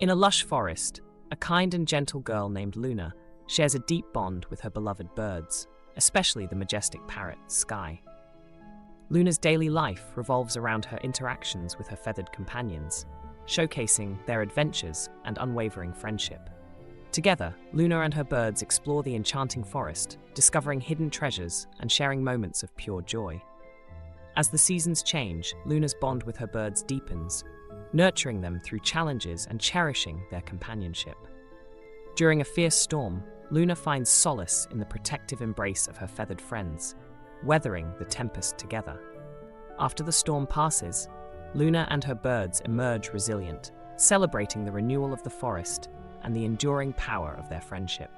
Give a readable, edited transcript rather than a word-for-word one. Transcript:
In a lush forest, a kind and gentle girl named Luna shares a deep bond with her beloved birds, especially the majestic parrot, Sky. Luna's daily life revolves around her interactions with her feathered companions, showcasing their adventures and unwavering friendship. Together, Luna and her birds explore the enchanting forest, discovering hidden treasures and sharing moments of pure joy. As the seasons change, Luna's bond with her birds deepens, nurturing them through challenges and cherishing their companionship. During a fierce storm, Luna finds solace in the protective embrace of her feathered friends, weathering the tempest together. After the storm passes, Luna and her birds emerge resilient, celebrating the renewal of the forest and the enduring power of their friendship.